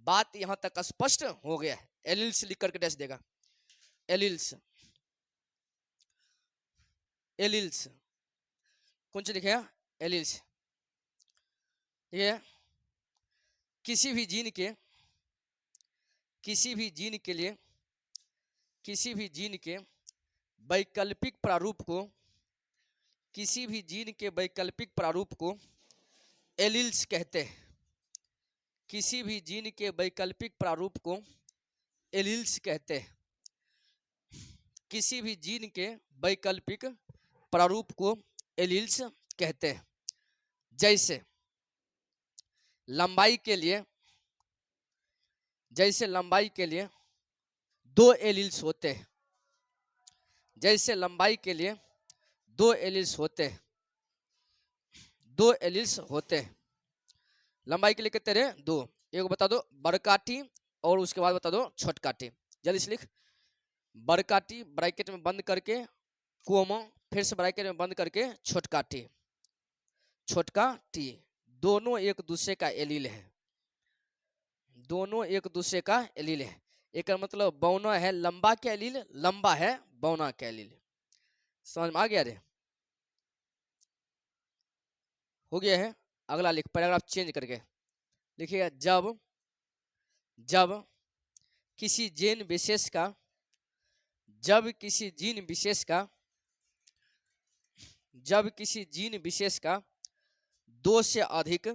बात यहां तक स्पष्ट हो गया है। एलिल्स लिख करके डैश देगा। एलिल्स, एलिल्स कौन सी लिखेगा? एलिल्स। ये किसी भी जीन के, किसी भी जीन के लिए, किसी भी जीन के वैकल्पिक प्रारूप को, किसी भी जीन के वैकल्पिक प्रारूप को एलिल्स कहते हैं। किसी भी जीन के वैकल्पिक प्रारूप को एलिल्स कहते हैं। किसी भी जीन के वैकल्पिक प्रारूप को एलिल्स कहते हैं। जैसे लंबाई के लिए, जैसे लंबाई के लिए 2 एलिल्स होते हैं। जैसे लंबाई के लिए 2 एलिल्स होते हैं। 2 एलिल्स होते हैं। लंबाई के लिए कितने रहे? 2। एक बता दो बड़का टी और उसके बाद बता दो छोटका टी। जल्दी से लिख। बड़का टी ब्रैकेट में बंद करके, कोमा, फिर से ब्रैकेट में बंद करके छोटका टी, छोटका टी। दोनों एक दूसरे का एलील है। दोनों एक दूसरे का एलील है। एक मतलब बौना है लंबा के एलील, लंबा है बौना के एलील। समझ में आ गया रे? हो गया है। अगला लिख, पैराग्राफ चेंज करके लिखिएगा। जब, जब किसी जीन विशेष का, जब किसी जीन विशेष का, जब किसी जीन विशेष का 2 से अधिक,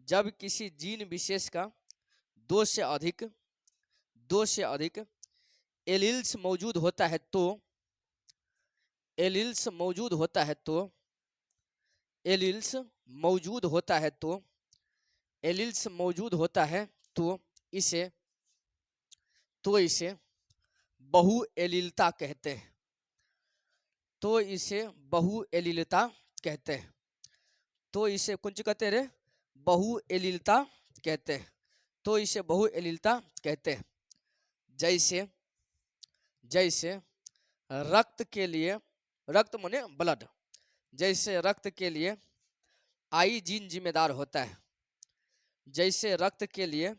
जब किसी जीन विशेष का 2 से अधिक, 2 से अधिक एलील्स मौजूद होता है तो, एलील्स मौजूद होता है तो, एलील्स मौजूद होता है तो, एलील्स मौजूद होता है तो इसे, तो इसे बहु एलीलता कहते हैं। तो इसे बहु एलीलता कहते हैं। तो इसे कुछ कहते हैं रे? बहु एलीलता कहते हैं। तो इसे बहु एलीलता कहते हैं। जैसे, जैसे रक्त के लिए, रक्त माने ब्लड, जैसे रक्त के लिए आई जीन जिम्मेदार होता है। जैसे रक्त के लिए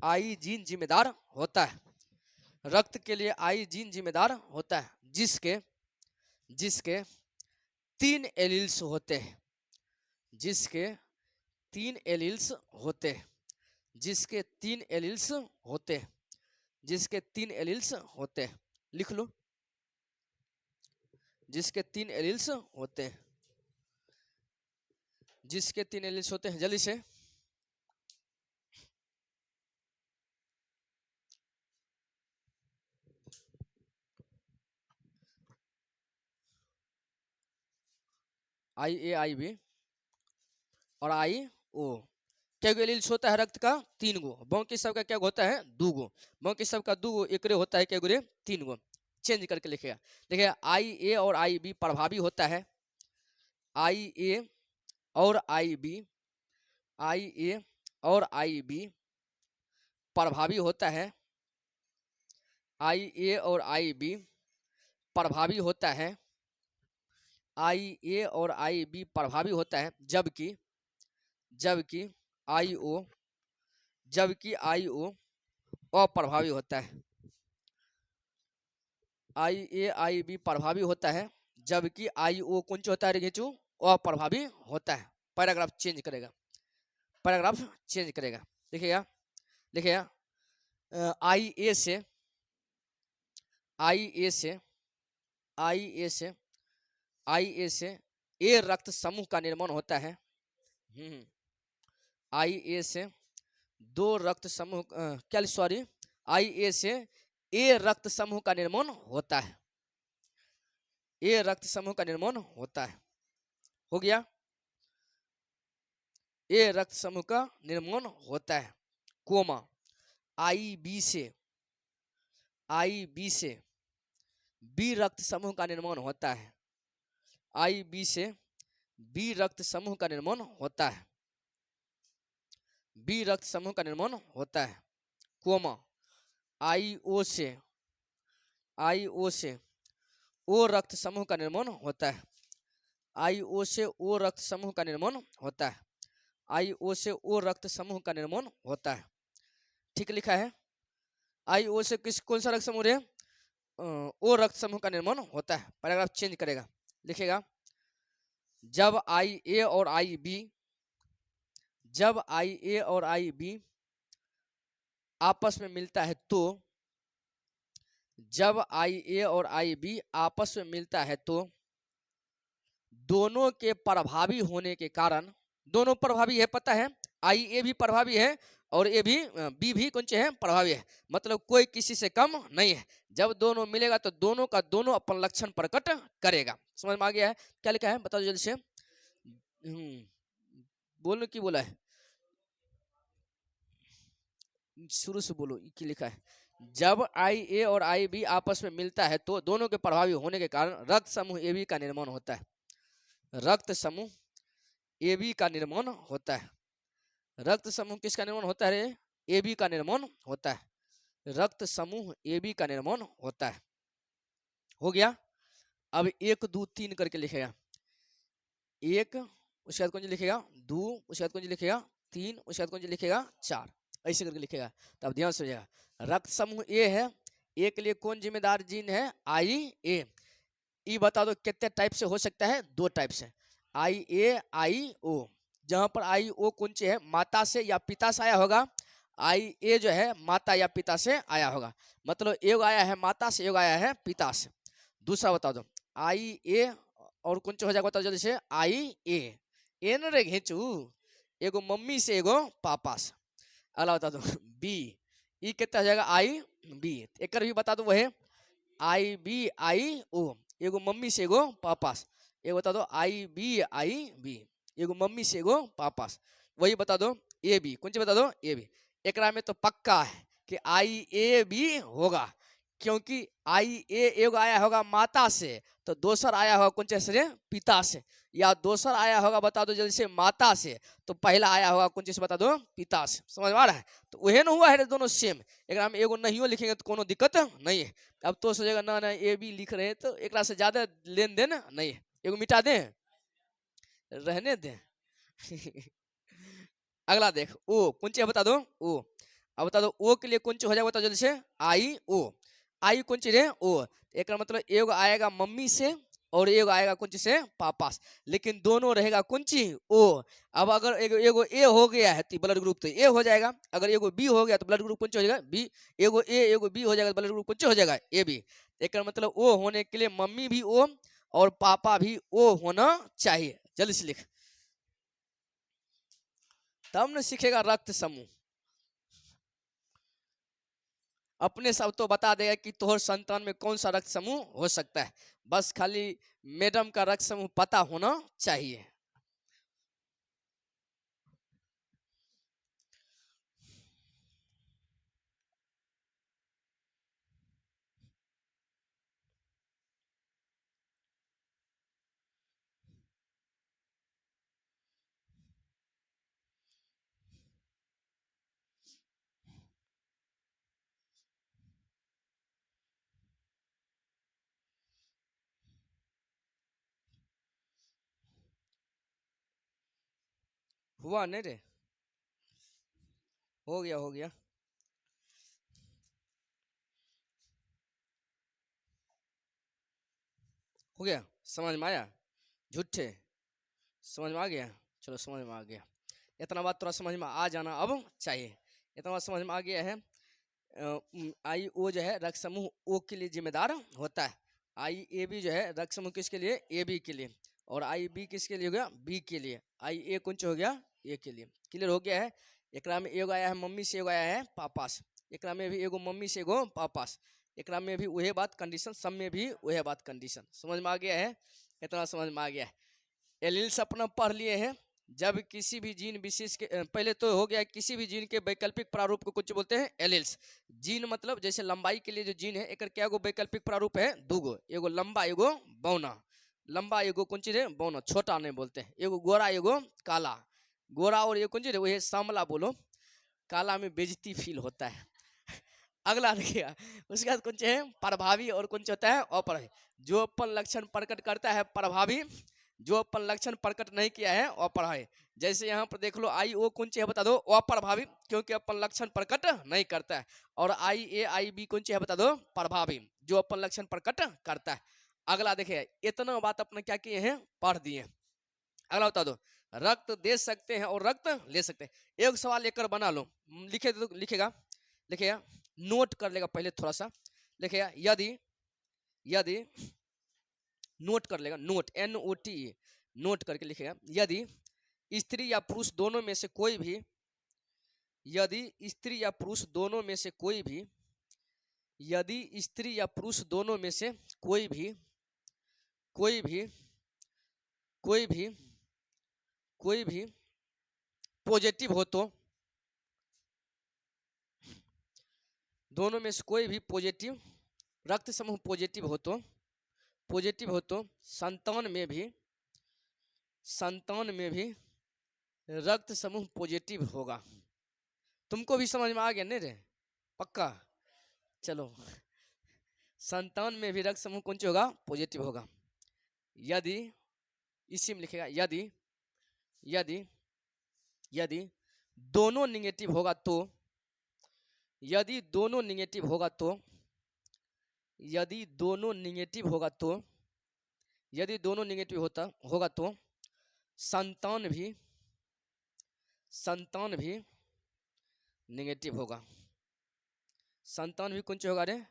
आई जीन जिम्मेदार होता है। रक्त के लिए आई जीन जिम्मेदार होता है जिसके, जिसके 3 एलील्स होते हैं। जिसके 3 एलील्स होते हैं। जिसके 3 एलील्स होते हैं। जिसके 3 एलील्स होते हैं। लिख लो। जिसके 3 एलील्स होते हैं। जिसके 3 एलील्स होते हैं। जल्दी से। आई ए आई बी और आई ओ। क्या एलील्स होता है रक्त का? 3 गो। बाकी सबका क्या होता है? 2 गो। बाकी सबका 2 गो, एकरे होता है क्या गुरे? 3 गो। चेंज करके लिखेगा। देखिए आई ए और आई बी प्रभावी होता है। आई ए और आई बी, आई ए और आई बी प्रभावी होता है। आई ए और आई बी प्रभावी होता है। आई ए और आई बी प्रभावी होता है जबकि, जबकि आई ओ, जबकि आई ओ अप्रभावी होता है। आई ए आई बी प्रभावी होता है जबकि आई ओ कौन सा होता है? घेचू अप्रभावी होता है। पैराग्राफ चेंज करेगा। पैराग्राफ चेंज करेगा। देखिएगा, देखिएगा आई ए से, आई ए से, आई ए से, आई ए से ए रक्त समूह का निर्माण होता है। आई ए से 2 रक्त समूह, क्या सॉरी, आई ए से ए रक्त समूह का निर्माण होता है। ए रक्त समूह का निर्माण होता है। हो गया। ए रक्त समूह का निर्माण होता है, कोमा आई बी से, आई बी से बी रक्त समूह का निर्माण होता है। आई बी से बी रक्त समूह का निर्माण होता है। बी रक्त समूह का निर्माण होता है, कोमा आई ओ से, आई ओ से ओ रक्त समूह का निर्माण होता है। आई ओ से ओ रक्त समूह का निर्माण होता है। आई ओ से ओ रक्त समूह का निर्माण होता है। ठीक लिखा है। आई ओ से किस कौन सा रक्त समूह रे? ओ रक्त समूह का निर्माण होता है। पैराग्राफ चेंज करेगा, लिखेगा जब आई ए और आई बी, जब आई ए और आई बी आपस में मिलता है तो, जब आई ए और आई बी आपस में मिलता है तो दोनों के प्रभावी होने के कारण, दोनों प्रभावी है पता है, आई ए भी प्रभावी है और ए भी बी भी कौन है? प्रभावी है। मतलब कोई किसी से कम नहीं है। जब दोनों मिलेगा तो दोनों का दोनों अपन लक्षण प्रकट करेगा। समझ में आ गया है? क्या लिखा है बताओ जल्दी से। बोलो की बोला है, शुरू से बोलो क्या लिखा है। जब आई ए और आई बी आपस में मिलता है तो दोनों के प्रभावी होने के कारण रक्त समूह ए बी का निर्माण होता है। रक्त समूह ए बी का निर्माण होता है। रक्त समूह किसका निर्माण होता है? ए बी का निर्माण होता है। रक्त समूह ए बी का निर्माण होता है। हो गया। अब 1 2 3 करके लिखेगा। 1 उसके बाद कौन सी लिखेगा? 2 उसके बाद कौन सी लिखेगा? 3 उसके बाद कौन सी लिखेगा? 4 ऐसे करके लिखेगा। तब ध्यान से जाएगा। रक्त समूह ए है, ए के लिए कौन जिम्मेदार जीन है? आई ए। ई बता दो कितने टाइप से हो सकता है? 2 टाइप से, आई ए आई ओ। जहां पर आई ओ कौन सी है? माता से या पिता से आया होगा। आई ए जो है माता या पिता से आया होगा। मतलब एक आया है माता से, एक आया है पिता से। दूसरा बता दो आई ए और कौन सा हो जाएगा बताओ जल्दी से। आई ए, ए न रे घिंचू, एगो मम्मी से एगो पापा से। अगला बता दो बी, ई कितना हो जाएगा? आई बी। एक भी बता दो वो है आई बी आई ओ, एगो मम्मी से एगो पापा से। एक बता दो आई बी, एगो मम्मी से एगो पापा से। वही बता दो ए बी, कौन सी बता दो? A B. एक में तो पक्का है कि आई ए बी होगा, क्योंकि आई ए एगो आया होगा माता से, तो दोसर आया होगा कौन से? पिता से। या दोसर आया होगा बता दो जल्दी से माता से, तो पहला आया होगा कौन से? बता दो पिता से। समझ में आ रहा है? तो वही ना हुआ है दोनों सेम। एक में एगो नहीं लिखेंगे तो कोनो दिक्कत नहीं है। अब तो सोचेगा ना ना ए बी लिख रहे हैं तो एक से ज्यादा लेन देन नहीं है, एगो मिटा दें, रहने दें। अगला देख ओ, कौन सी बता दो? ओ। अब बता दो ओ के लिए कौन सी हो जाएगा बताओ जल्दी से। आई ओ। आई कौन सी रे? ओ। एक मतलब एगो आएगा मम्मी से और एगो आएगा कौन सी से? पापा से। लेकिन दोनों रहेगा कौन सी? ओ। अब अगर एगो ए हो गया है तो ब्लड ग्रुप तो ए हो जाएगा। अगर एगो बी हो गया तो ब्लड ग्रुप कौन सी हो जाएगा? बी। एगो ए एगो बी हो जाएगा तो ब्लड ग्रुप कौन सी हो जाएगा? A B. एक मतलब ओ होने के लिए मम्मी भी ओ और पापा भी ओ होना चाहिए। जल्दी से लिख, तब न सीखेगा रक्त समूह। अपने सब तो बता देगा कि तोहर संतान में कौन सा रक्त समूह हो सकता है। बस खाली मैडम का रक्त समूह पता होना चाहिए। हुआ नहीं रे? हो गया हो गया। हो गया, समझ में आया? झूठे समझ में आ गया? चलो समझ में आ गया। इतना बात थोड़ा समझ में आ जाना अब चाहिए। इतना बात समझ में आ गया है। आई ओ जो है रक्त समूह ओ के लिए जिम्मेदार होता है। आई ए बी जो है रक्त समूह किसके लिए? ए बी के लिए। और आई बी किसके लिए हो गया? बी के लिए। आई ए कौन हो गया? ए के लिए। क्लियर हो गया है? एक में एगो आया है मम्मी से, एगो आया है पापा से। एक में भी एगो मम्मी से एगो पापा से। एक में भी वही बात कंडीशन, सब में भी वही बात कंडीशन। समझ में आ गया है? इतना समझ में आ गया है। एलील्स अपना पढ़ लिए हैं। जब किसी भी जीन विशेष के पहले तो हो गया किसी भी जीन के वैकल्पिक प्रारूप को कुछ बोलते हैं एलील्स। जीन मतलब जैसे लंबाई के लिए जो जीन है एक क्या गो वैकल्पिक प्रारूप है? 2 गो, एगो लंबा एगो बौना। लंबा एगो कौन चीज है? बौना, छोटा नहीं बोलते हैं। एगो गोरा एगो काला। गोरा और ये कौन चीज है? वही सांवला बोलो। काला में बेइज्जती फील होता है। अगला देखिएगा, उसके बाद कौन है? प्रभावी और कौन होता है? अप्रभावी। जो अपन लक्षण प्रकट करता है प्रभावी, जो अपन लक्षण प्रकट नहीं किया है अप्रभावी। जैसे यहाँ पर देख लो आई ओ कौन ची है बता दो, अप्रभावी, क्योंकि अपन लक्षण प्रकट नहीं करता है। और आई ए आई बी कौन ची है बता दो, प्रभावी, जो अपन लक्षण प्रकट करता है। अगला देखिए, इतना बात अपने क्या किए हैं, पढ़ दिए। अगला बता दो, रक्त दे सकते हैं और रक्त ले सकते हैं। एक सवाल लेकर बना लो, लिखे तो लिखेगा, लिखेगा, नोट कर लेगा पहले थोड़ा सा, लिखेगा यदि, यदि नोट कर लेगा, नोट NOT, नोट करके लिखेगा, यदि स्त्री या पुरुष दोनों में से कोई भी, यदि स्त्री या पुरुष दोनों में से कोई भी, यदि स्त्री या पुरुष दोनों में से कोई भी, कोई भी, कोई भी, कोई भी पॉजिटिव हो तो, दोनों में से कोई भी पॉजिटिव, रक्त समूह पॉजिटिव हो तो, पॉजिटिव हो तो संतान में भी, संतान में भी रक्त समूह पॉजिटिव होगा। तुमको भी समझ में आ गया नहीं रे, पक्का? चलो, संतान में भी रक्त समूह कौन सी होगा, पॉजिटिव होगा। यदि, इसी में लिखेगा, यदि, यदि, यदि दोनों निगेटिव होगा तो, यदि दोनों निगेटिव होगा तो, यदि दोनों निगेटिव होगा तो, यदि दोनों निगेटिव होता होगा तो संतान भी, संतान भी निगेटिव होगा। संतान भी कौन सी होगा रे,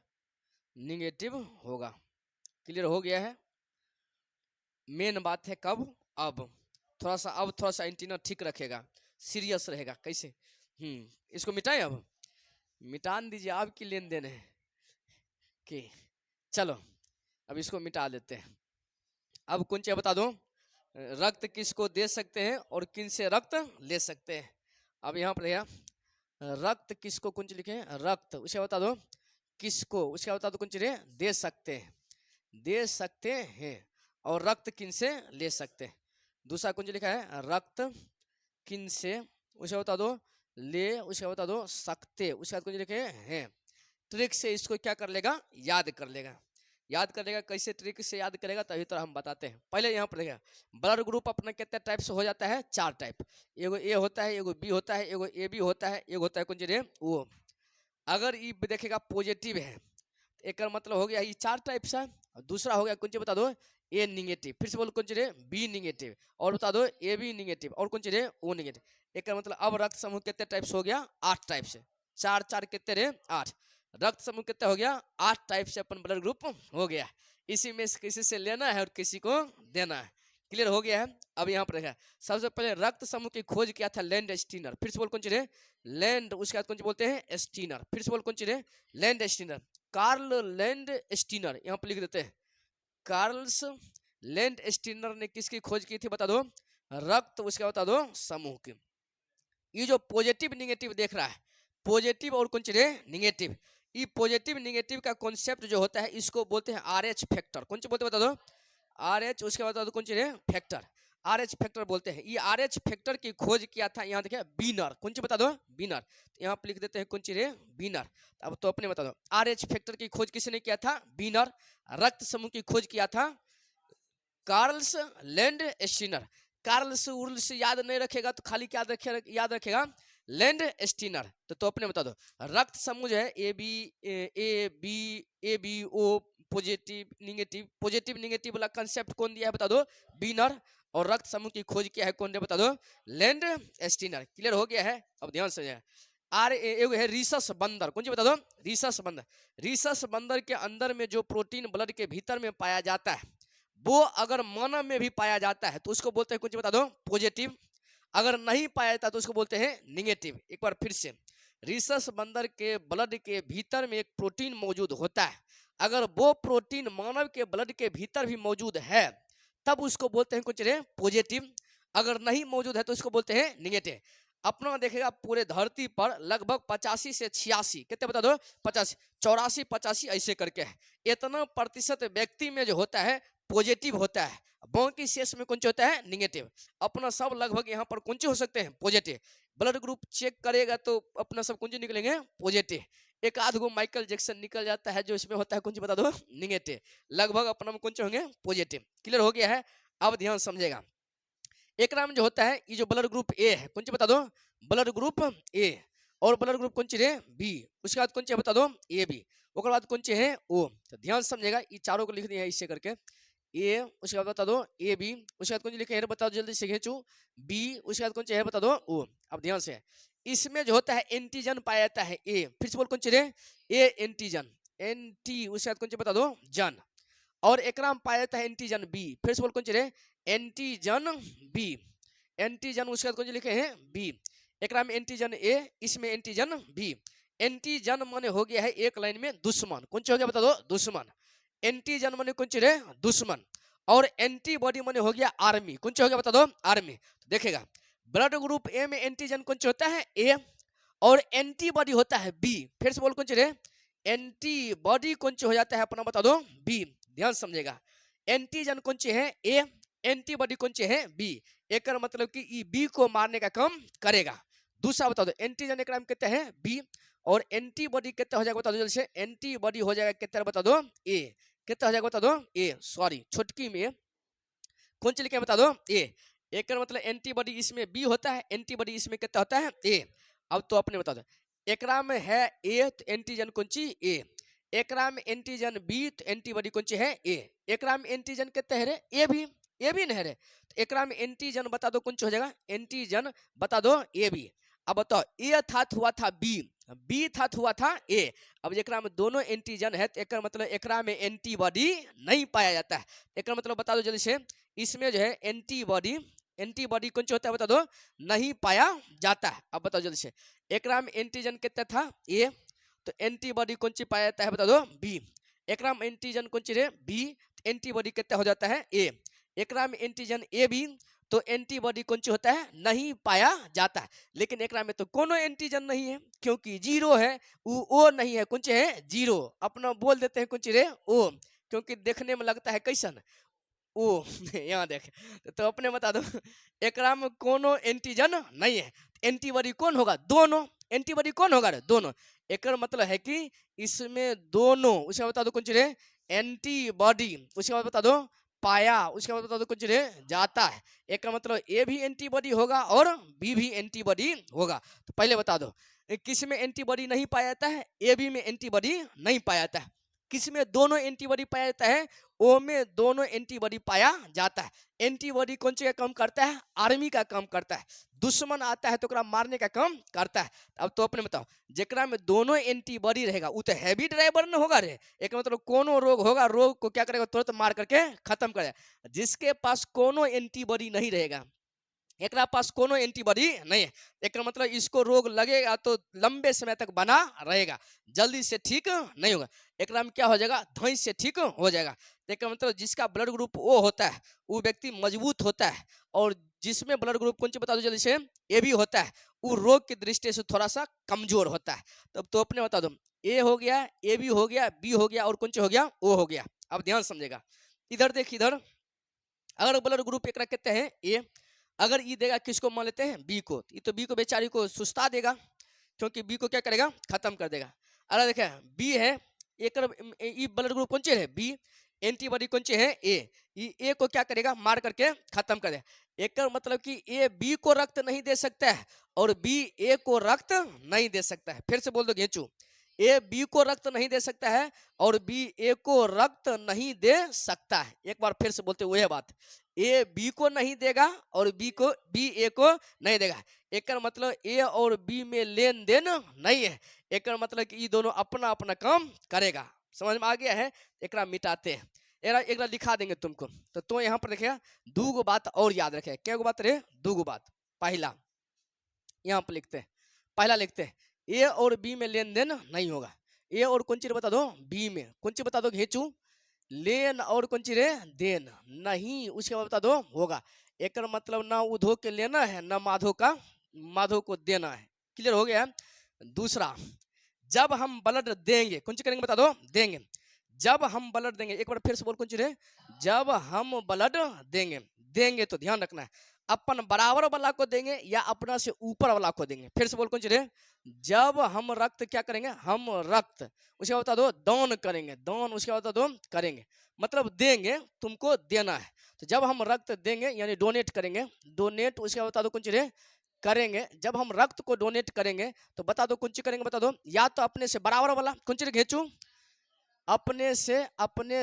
निगेटिव होगा। क्लियर हो गया है? मेन बात है कब, अब थोड़ा सा, अब थोड़ा सा एंटीना ठीक रखेगा, सीरियस रहेगा। कैसे? इसको मिटाएं, अब मिटा दीजिए, आपकी लेन देन है कि चलो अब इसको मिटा देते हैं। अब कौन सी बता दो, रक्त किसको दे सकते हैं और किन से रक्त ले सकते हैं। अब यहाँ पर रक्त किसको कौन सी लिखे, रक्त, उसे बता दो किसको, उसका बता दो कौन सी दे सकते हैं, दे सकते हैं, और रक्त किन से ले सकते हैं। दूसरा कौन सी लिखा है, रक्त किन से, उसे बता दो ले, उसका बता दो सकते, उसके बाद कौन सी लिखे हैं। ट्रिक से इसको क्या कर लेगा, याद कर लेगा। याद करेगा कैसे, ट्रिक से याद करेगा तभी तो हम बताते हैं। पहले यहाँ पर देखिए, ब्लड ग्रुप अपना कितने टाइप से हो जाता है, 4 टाइप। एगो ए होता है, एगो बी होता है, एगो AB होता है, एगो होता है कौन सी ओ। अगर ये देखेगा पॉजिटिव है, एक मतलब हो गया ये 4 टाइप से। दूसरा हो गया कौन सी बता दो, ए निगेटिव, फिर से बोलो कौन सी बी निगेटिव, और बता दो AB निगेटिव, और कौन सी ओ निगेटिव। एक मतलब अब रक्त समूह कितने टाइप से हो गया, 8 टाइप से। 4 4 कितने 8, रक्त समूह कितना हो गया, 8 टाइप से अपन ब्लड ग्रुप हो गया। इसी में से किसी से लेना है और किसी को देना है। क्लियर हो गया है? अब यहाँ पर देखा, सबसे पहले रक्त समूह की खोज किया था लैंड स्टीनर, फिर से बोल कौन सी लैंड, उसके बाद कौन सी बोलते हैं, स्टीनर, फिर से बोल कौन सी Landsteiner, Karl Landsteiner. यहाँ पर लिख देते हैं, कार्ल्स लैंड स्टीनर ने किसकी खोज की थी, बता दो, रक्त, उसके बाद बता दो समूह की। ये जो पॉजिटिव निगेटिव देख रहा है, पॉजिटिव और कौन सी निगेटिव, ये पॉजिटिव निगेटिव का कॉन्सेप्ट जो होता है इसको बोलते हैं RH फैक्टर। कौन सी बोलते हैं बता दो, RH, उसके बाद बता दो कौन सी फैक्टर, RH फैक्टर बोलते हैं। ये RH फैक्टर की खोज किया था, यहाँ देखिए बीनर, कौन सी बता दो, बीनर, यहाँ पे लिख देते हैं कौन सी बीनर। अब तो अपने बता दो, RH फैक्टर की खोज किसने किया था, बीनर। रक्त समूह की खोज किया था कार्ल्स लैंड स्टीनर। कार्ल्स उर्ल्स याद नहीं रखेगा तो खाली क्या याद रखेगा, लैंड स्टीनर। तो अपने बता दो, रक्त समूह जो है ABO, positive negative, positive negative वाला कंसेप्ट कौन दिया है बता दो, बीनर। और रक्त समूह की खोज किया है कौन ने बता दो, लैंड स्टीनर। क्लियर हो गया है? अब ध्यान से है रीसस बंदर, कौन सी बता दो, रीसस बंदर। रीसस बंदर के अंदर में जो प्रोटीन ब्लड के भीतर में पाया जाता है, वो अगर मानव में भी पाया जाता है तो उसको बोलते हैं, कुछ बता दो, पॉजिटिव। अगर नहीं पाया जाता तो उसको बोलते हैं निगेटिव। एक बार फिर से, रीसस बंदर के ब्लड के भीतर में एक प्रोटीन मौजूद होता है, अगर वो प्रोटीन मानव के ब्लड के भीतर भी मौजूद है तब उसको बोलते हैं कुछ पॉजिटिव। अगर नहीं मौजूद है तो उसको बोलते हैं निगेटिव। अपना देखेगा पूरे धरती पर लगभग 85 से 86, कितने बता दो, 85, 84, 85 ऐसे करके है, इतना प्रतिशत व्यक्ति में जो होता है पॉजिटिव होता है, बाकी शेष में कौन सा होता है, निगेटिव। अपना सब लगभग यहाँ पर कौन से हो सकते हैं, पॉजिटिव। ब्लड ग्रुप चेक करेगा तो अपना सब कौन से निकलेंगे, पॉजिटिव। एक आध गो माइकल जैक्सन निकल जाता है जो इसमें होता है कौन सी बता दो, निगेटिव। लगभग अपना में कौन से होंगे, पॉजिटिव। क्लियर हो गया है? अब ध्यान समझेगा, एक नाम जो होता है ये जो ब्लड ग्रुप ए है, कौन सी बता दो, ब्लड ग्रुप ए, और ब्लड ग्रुप कौन सी है, बी, उसके बाद कौन सी बता दो, ए बी, उसके बाद कौन सी है, ओ। तो ध्यान समझेगा, ये चारों को लिख दिया है इससे करके, ए, उसके बाद बता दो ए बी, उसके बाद कौन सी लिखे है बता दो जल्दी से खींचू, बी, उसके बाद कौन सी है बता दो, ओ। अब ध्यान से, इसमें जो होता है एंटीजन पाया जाता है ए, फिर से बोल कौन सी रे, ए एंटीजन, एंटी, उसके बाद कौन सी बता दो, जन, और एक नाम पाया जाता है एंटीजन बी, फिर से बोल कौन सी रे, एंटीजन बी, एंटीजन, उसके बाद कौन सी लिखे हैं, बी, एक नाम एंटीजन ए, इसमें एंटीजन बी। एंटीजन माने हो गया है एक लाइन में दुश्मन, कौन सी हो गया बता दो, दुश्मन, एंटीजन माने कौन सी रे, दुश्मन, और एंटीबॉडी माने हो गया आर्मी, कौन सी हो गया बता दो, आर्मी। तो देखेगा ब्लड ग्रुप ए में एंटीजन कौन सी होता है, ए, और एंटीबॉडी होता है बी, फिर से बोल कौन सी रे, एंटीबॉडी कौन सी हो जाता है अपना बता दो, बी। ध्यान समझेगा, एंटीजन कौन सी है, ए, एंटीबॉडी कौन सी है, बी, एक मतलब कि ई बी को मारने का काम करेगा। दूसरा बता दो, एंटीजन एक नाम कहते हैं बी, और एंटीबॉडी कितना हो जाएगा बता दो जल्दी से, एंटीबॉडी हो जाएगा कितना बता दो, ए, कितना हो जाएगा बता दो, ए, सॉरी छुटकी में कौन सी लिखे बता दो, ए, एक मतलब एंटीबॉडी इसमें बी होता है, एंटीबॉडी इसमें कितना होता है, ए। अब तो अपने बता दो, एकरा में है ए तो एंटीजन कौन सी, ए, एकरा में एंटीजन बी तो एंटीबॉडी कौन सी है, ए, एकरा में एंटीजन कितना है रे, ए भी, ए भी नहीं रे, तो एकरा में एंटीजन बता दो कौन सी हो जाएगा, एंटीजन बता दो, ए बी। अब बताओ ए था हुआ था बी, बी था हुआ था ए, अब एकरा में दोनों एंटीजन है तो एकरा मतलब एकरा में एंटीबॉडी नहीं पाया जाता है, एकरा मतलब बता दो जल्दी से, इसमें जो है एंटीबॉडी, एंटीबॉडी कौन सा होता है बता दो, नहीं पाया जाता है। अब बताओ जल्दी से, एकरा में एंटीजन कितना था, ए, तो एंटीबॉडी कौन सी पाया जाता है बता दो, बी, एकरा में एंटीजन कौन सी रे, बी, एंटीबॉडी कितना हो जाता है, ए, एकरा में एंटीजन ए बी, तो एंटीबॉडी कौन सी होता है, नहीं पाया जाता है। लेकिन एकरा में तो कोनो एंटीजन नहीं है क्योंकि जीरो है, ओ नहीं है, कौन सी है, जीरो, अपना बोल देते हैं कौन सी रे, ओ, क्योंकि देखने में लगता है कैसन, ओ यहाँ देख, तो अपने बता दो एकरा में कोनो एंटीजन नहीं है, एंटीबॉडी कौन होगा, दोनों, एंटीबॉडी कौन होगा रे, दोनों, एक मतलब है कि इसमें दोनों, उसके बाद बता दो कौन सी रे, एंटीबॉडी, उसके बाद बता दो पाया, उसके बाद बता दो कुछ रे जाता है, एक का मतलब ए भी एंटीबॉडी होगा और बी भी एंटीबॉडी होगा। तो पहले बता दो किस में एंटीबॉडी नहीं पाया जाता है, ए बी में एंटीबॉडी नहीं पाया जाता है, किस में दोनों एंटीबॉडी पाया जाता है, ओ में दोनों एंटीबॉडी पाया जाता है। एंटीबॉडी कौन सी का काम करता है, आर्मी का काम करता है, दुश्मन आता है तो ओकरा मारने का काम करता है। अब तो अपने बताओ जेकरा में दोनों एंटीबॉडी रहेगा वो तो हैवी ड्राइवर न होगा रे, एक मतलब कोनो रोग होगा, रोग को क्या करेगा तुरंत मार करके खत्म करेगा। जिसके पास कोनो एंटीबॉडी नहीं रहेगा, एकरा पास कोनो एंटीबॉडी नहीं है, एक मतलब इसको रोग लगेगा तो लंबे समय तक बना रहेगा, जल्दी से ठीक नहीं होगा, एक में क्या हो जाएगा, धोई से ठीक हो जाएगा। एक मतलब जिसका ब्लड ग्रुप ओ होता है वो व्यक्ति मजबूत होता है, और जिसमें ब्लड ग्रुप कौन सी बता दो जल्दी से, ए भी होता है, वो रोग की दृष्टि से थोड़ा सा कमजोर होता है। तब तो अपने बता दो ए हो गया, ए भी हो गया, बी हो गया, और कौन सी हो गया, ओ हो गया। अब ध्यान समझेगा, इधर देख, इधर अगर ब्लड ग्रुप एक कहते हैं ए, अगर ये देगा किसको मान लेते हैं, बी को, ये तो बी को बेचारी को सुस्ता देगा क्योंकि बी को क्या करेगा, खत्म कर देगा। अगर देखे बी है, एक ब्लड ग्रुप कौन सी है, बी, एंटीबॉडी कौन सी है, ए को क्या करेगा, मार करके खत्म कर देगा। एक मतलब कि ए बी को रक्त नहीं दे सकता है और बी ए को रक्त नहीं दे सकता है। फिर से बोल दो घेचू, ए बी को रक्त नहीं दे सकता है और बी ए को रक्त नहीं दे सकता है। एक बार फिर से बोलते हुए यह बात, ए बी को नहीं देगा और बी ए को नहीं देगा, एक मतलब ए और बी में लेन देन नहीं है, एक मतलब कि ये दोनों अपना अपना काम करेगा। समझ में आ गया है, एक मिटाते हैं, एक लिखा देंगे तुमको। तो यहाँ पर देखिए दो गो बात और याद रखे, क्या गो बात रे, दो गो बात। पहला यहाँ पर लिखते हैं, पहला लिखते हैं ए और बी में लेन देन नहीं होगा, ए और कौन सी बता दो, बी में कौन सी बता दो घेचू, लेन और कौन सी रे, देन नहीं, उसके बाद बता दो होगा। एक मतलब ना उधो के लेना है ना माधो को देना है। क्लियर हो गया। दूसरा, जब हम ब्लड देंगे, कौन सी करेंगे बता दो, देंगे, जब हम ब्लड देंगे, एक बार फिर से बोल कौन सी रे, जब हम ब्लड देंगे, देंगे तो ध्यान रखना है अपन बराबर वाला को देंगे या अपना से ऊपर वाला को देंगे। फिर से बोल कौन सी रे, जब हम रक्त क्या करेंगे, हम रक्त, उसके बाद बता दो दान करेंगे, दान उसके बाद बता दो करेंगे, मतलब देंगे, तुमको देना है। तो जब हम रक्त देंगे यानी डोनेट करेंगे, डोनेट उसके बाद बता दो कुछ रे करेंगे। जब हम रक्त को डोनेट करेंगे तो बता दो कुछ करेंगे, बता दो या तो अपने से बराबर वाला कुछ रे घेचू, अपने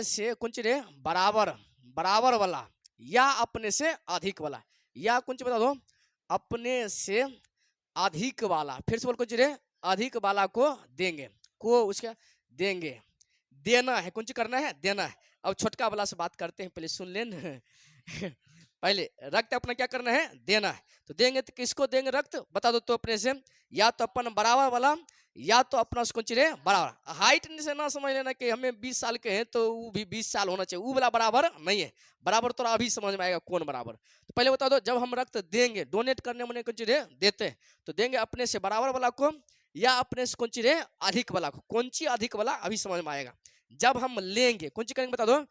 से कुछ रे बराबर बराबर वाला या अपने से अधिक वाला, या कुछ बता दो अपने से अधिक वाला। फिर से बोल कुछ रे अधिक वाला को देंगे, को उसका देंगे, देना है कुछ करना है देना है। अब छोटका वाला से बात करते हैं, पहले सुन लेना पहले रक्त अपना क्या करना है देना है, तो देंगे तो किसको देंगे रक्त बता दो तो अपने से या तो अपन बराबर वाला या तो अपना से कुछ रे बराबर। हाइट से ना समझ लेना कि हमें 20 साल के हैं तो वो भी 20 साल होना चाहिए, वो वाला बराबर नहीं है, बराबर तो अभी समझ में आएगा कौन बराबर। तो पहले बता दो जब हम रक्त देंगे डोनेट करने में कुछ रे देते हैं तो देंगे अपने से बराबर वाला को या अपने से कुछ रे अधिक वाला को, कौन सी अधिक वाला अभी समझ में आएगा। जब हम लेंगे कौन सी करेंगे बता दो,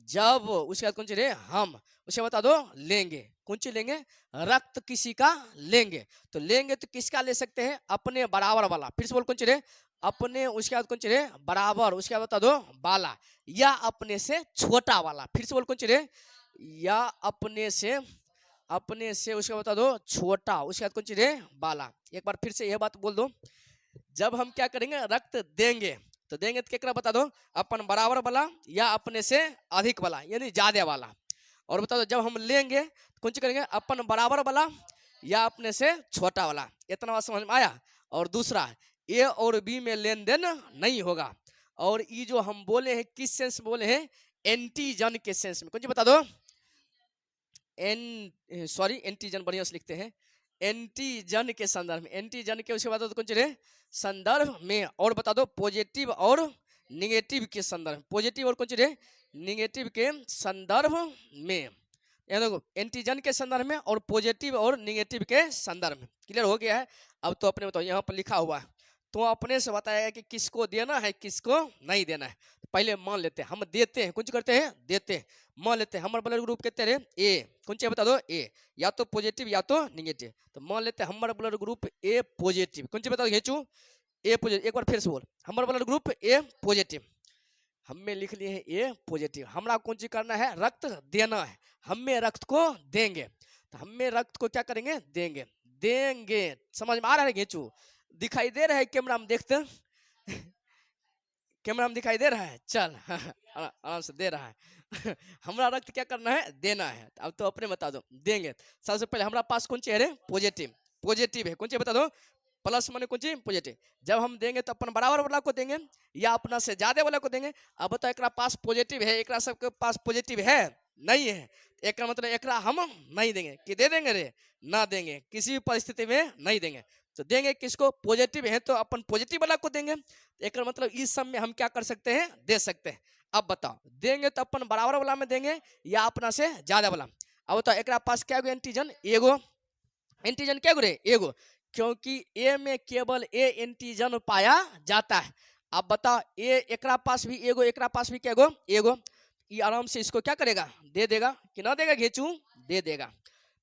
जब उसके बाद कौन सी रे हम उसे बता दो लेंगे, कौन सी लेंगे रक्त किसी का लेंगे, तो लेंगे तो किसका ले सकते हैं अपने बराबर वाला। फिर से बोल कौन सी रे अपने उसके बाद कौन सी रे बराबर उसके बाद बता दो वाला या अपने से छोटा वाला। फिर से बोल कौन सी रे या अपने से उसके बाद बता दो छोटा उसके बाद कौन सी रे वाला। एक बार फिर से यह बात बोल दो, जब हम क्या करेंगे रक्त देंगे तो देंगे तो केकरा बता दो अपन बराबर वाला या अपने से अधिक वाला यानी ज्यादा वाला। और बता दो जब हम लेंगे तो कौन सी करेंगे अपन बराबर वाला या अपने से छोटा वाला। इतना बात समझ में आया। और दूसरा ए और बी में लेन देन नहीं होगा। और ये जो हम बोले हैं किस सेंस में बोले हैं एंटीजन के सेंस में, कौन सी बता दो एंटीजन बढ़िया से लिखते हैं एंटीजन के संदर्भ में, एंटीजन के उसके बाद कौन सी संदर्भ में। और बता दो पॉजिटिव और निगेटिव के संदर्भ में, पॉजिटिव और कौन सी निगेटिव के संदर्भ में, देखो एंटीजन के संदर्भ में और पॉजिटिव और निगेटिव के संदर्भ में। क्लियर हो गया है। अब तो अपने बताओ यहाँ पर लिखा हुआ है तो अपने से बताया कि किसको देना है किसको नहीं देना है। तो पहले मान लेते हैं हम देते हैं, कुछ करते हैं देते हैं, मान लेते हैं हमारे ब्लड ग्रुप कहते हैं ए, कौन सी बता दो ए, या तो पॉजिटिव या तो निगेटिव। तो मान लेते हैं हमारा ब्लड ग्रुप ए पॉजिटिव, कौन सी बता दो घेचू ए पॉजिटिव। एक बार फिर से बोल हमारा ब्लड ग्रुप ए पॉजिटिव, हमें लिख लिए हैं ए पॉजिटिव। हमरा कौन सी करना है रक्त देना है, हमें रक्त को देंगे तो हमें रक्त को क्या करेंगे देंगे, देंगे। समझ में आ रहा है घेचू, दिखाई दे रहा है कैमरा में देखते कैमरा में दिखाई दे रहा है चल आराम से दे रहा है हमरा रक्त क्या करना है देना है। अब तो अपने बता दो देंगे। सबसे पहले हमारा पास कौन सी है पॉजिटिव, पॉजिटिव है कौन सी बता दो प्लस माने कौन सी पॉजिटिव। जब हम देंगे तो अपन बराबर वाला को देंगे या अपना से ज्यादा वाला को देंगे। अब बताओ एक पास पॉजिटिव है एक सबके पास पॉजिटिव है नहीं है, एक मतलब एक हम नहीं देंगे कि दे देंगे रे ना देंगे, किसी भी परिस्थिति में नहीं देंगे। तो देंगे किसको पॉजिटिव है तो अपन पॉजिटिव वाला को देंगे। एक मतलब इस सब में हम क्या कर सकते हैं दे सकते हैं। अब बताओ देंगे तो अपन बराबर वाला में देंगे या अपना से ज्यादा वाला। अब बताओ एक पास क्या एंटीजन एगो, एंटीजन क्या रे एगो, क्योंकि ए में केवल ए एंटीजन पाया जाता है। अब बताओ ए एकरा पास भी एगो एकरा पास भी क्या एगो एगो, ये आराम से इसको क्या करेगा दे देगा कि ना देगा घेचू दे देगा।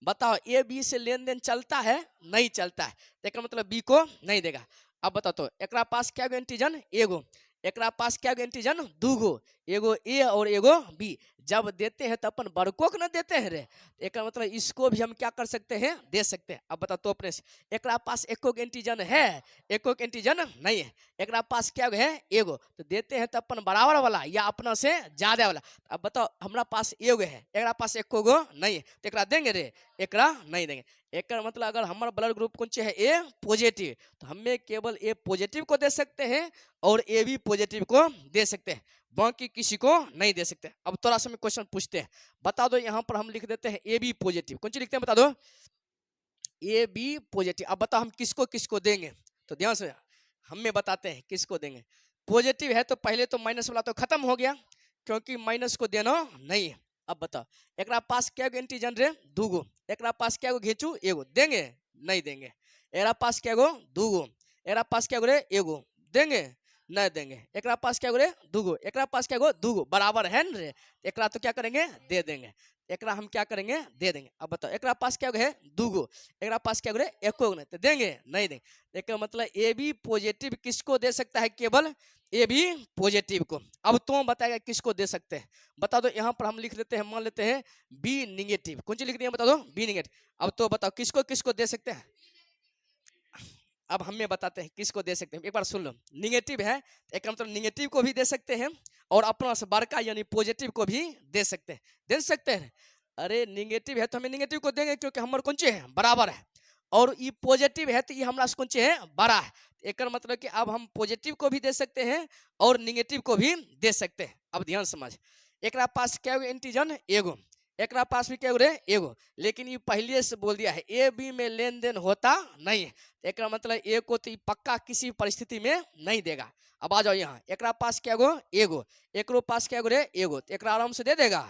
बताओ ए बी से लेन देन चलता है नहीं चलता है, तो मतलब बी को नहीं देगा। अब बताओ तो एकरा पास क्या एंटीजन एगो, एकरा पास क्या एंटीजन दूगो, एगो ए और एगो बी। जब देते हैं तो अपन बड़को को ना देते हैं रे, एक मतलब इसको भी हम क्या कर सकते हैं दे सकते हैं। अब बताओ तो अपने से एकरा पास एको एंटीजन है एको एंटीजन नहीं है, एकरा पास क्या है एगो, तो देते हैं तो अपन बराबर वाला या अपना से ज्यादा वाला। अब बताओ हमारा पास एगो है एकरा पास एको गो नहीं है तो एकरा देंगे रे एकरा नहीं देंगे। एक मतलब अगर हमारा ब्लड ग्रुप कौन सी है ए पॉजिटिव तो हमें केवल ए पॉजिटिव को दे सकते हैं और ए बी पॉजिटिव को दे सकते हैं, बाकी किसी को नहीं दे सकते। अब थोड़ा सा क्वेश्चन पूछते हैं, बता दो यहाँ पर हम लिख देते हैं ए बी पॉजिटिव, कौन सी लिखते हैं बता दो ए बी पॉजिटिव। अब बताओ हम किसको किसको देंगे, तो ध्यान से हमें बताते हैं किसको देंगे। पॉजिटिव है तो पहले तो माइनस वाला तो खत्म हो गया क्योंकि माइनस को देना नहीं है। अब बताओ एक पास क्या एंटीजन रे दूगो, एक पास क्या गो घेचू एगो, देंगे नहीं देंगे। एक पास क्या गो दूगो, एक पास क्या गो रे एगो, देंगे नहीं देंगे। एक पास क्या गो रे दूगो, एक पास क्या गो दूगो, बराबर है न रे, एक तो क्या करेंगे दे देंगे। एकरा हम क्या करेंगे, दे देंगे। अब बताओ एकरा पास क्या है, दूगो, एकरा पास क्या है, एको नहीं, तो देंगे नहीं देंगे। एक मतलब ए बी पॉजिटिव किसको दे सकता है, केवल ए बी पॉजिटिव को। अब तुम बताएगा किसको दे सकते हैं, बता दो। यहाँ पर हम लिख लेते हैं, मान लेते हैं बी निगेटिव। कौन सी लिख दिया, बता दो, बी निगेटिव। अब तो बताओ किसको किसको दे सकते हैं। अब हमें बताते हैं किसको दे सकते हैं, एक बार सुन लो। निगेटिव है, एक मतलब निगेटिव को भी दे सकते हैं और अपना से बड़का यानी पॉजिटिव को भी दे सकते हैं, दे सकते हैं। अरे निगेटिव है तो हमें निगेटिव को देंगे क्योंकि हमारे कौन चे है, बराबर है। और ये पॉजिटिव है तो ये हमारा कौन चे है, बड़ा है। एक मतलब कि अब हम पॉजिटिव को भी दे सकते हैं और निगेटिव को भी दे सकते हैं। अब ध्यान समझ, एक पास क्या इंटीजन एगो, एक पास भी क्या रे, एगो। लेकिन ये पहले से बोल दिया है ए बी में लेन देन होता नहीं है, एक मतलब ए को तो पक्का किसी परिस्थिति में नहीं देगा। अब आ जाओ यहाँ, एक पास क्या गो, एगो, एक पास क्या गो रे, एगो, तो एक आराम से दे देगा,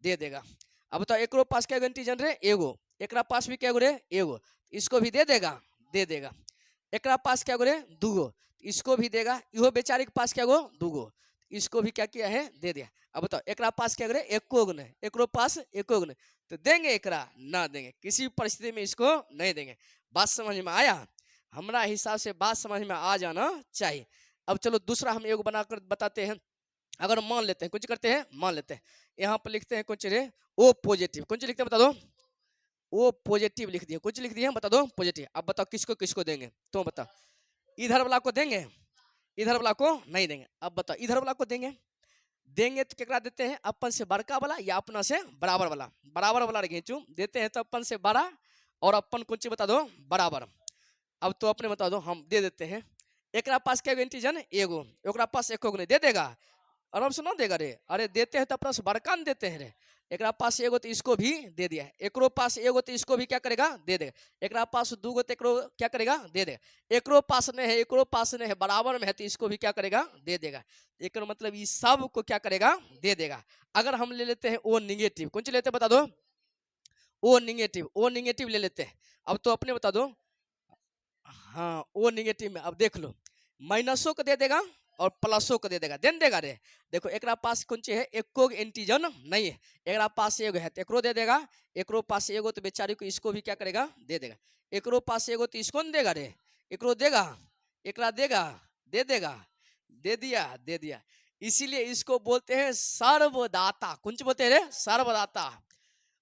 दे देगा। अब तो एक पास क्या इंटीजन रे, एगो, एक पास भी क्या गो रे, एगो, इसको भी दे देगा, दे देगा। एक पास क्या गो रे, दूगो, इसको भी देगा। इहो बेचारे के पास क्या गो, दूगो, इसको भी क्या किया है, दे दिया। अब बताओ एक पास क्या करे, एको गुण है, एक पास एको गुण, तो देंगे एकरा, ना देंगे, किसी परिस्थिति में इसको नहीं देंगे। बात समझ में आया, हमारा हिसाब से बात समझ में आ जाना चाहिए। अब चलो दूसरा हम एक बनाकर बताते हैं। अगर मान लेते हैं, कुछ करते हैं, मान लेते हैं, यहाँ पर लिखते हैं कुछ रे ओ पॉजिटिव, कुछ लिखते हैं, बता दो, ओ पॉजिटिव लिख दिया, कुछ लिख दिया, बता दो पॉजिटिव। अब बताओ किसको किसको देंगे, तो बताओ। इधर वाला को देंगे, इधर वाला को नहीं देंगे। अब बताओ इधर वाला को देंगे, देंगे तो क्या देते हैं, अपन से बड़का वाला या अपना से बराबर वाला, बराबर वाला खींचू देते हैं तो अपन से बड़ा और अपन कुछ बता दो, बराबर। अब तो अपने बता दो, हम दे देते हैं। एक पास क्या इंटीजन एगो, एक पास एको नहीं, दे देगा, आराम से ना देगा रे। अरे देते हैं तो अपना से बड़का न देते हैं रे। एक पास एगो तो इसको भी दे दिया, एकरो पास एगो तो इसको भी क्या करेगा, दे देगा। एक पास दूगो तो एकरो क्या करेगा, दे देगा। एकरो पास नहीं है, एकरो पास नहीं है, बराबर में है तो इसको भी क्या करेगा, दे देगा। एक मतलब ये सब को क्या करेगा, दे देगा। अगर हम ले लेते हैं ओ निगेटिव, कौन सी लेते हैं बता दो, ओ निगेटिव, ओ निगेटिव ले लेते हैं। अब तो अपने बता दो, हाँ ओ निगेटिव में अब देख लो, माइनसों को दे देगा और प्लसों को दे देगा, देन देगा रे। देखो एक पास कौन ची है, एको इंटीजन नहीं है, एक पास एगो है तो एकरो दे देगा, एकरो पास एगो तो बेचारी को इसको भी क्या करेगा, दे देगा। एकरो पास एगो तो इसको नहीं देगा रे, एकरो देगा, एकरा देगा, दे देगा, दे दिया, दे दिया। इसीलिए इसको बोलते हैं सर्वदाता, कुछ बोलते हैं रे, सर्वदाता।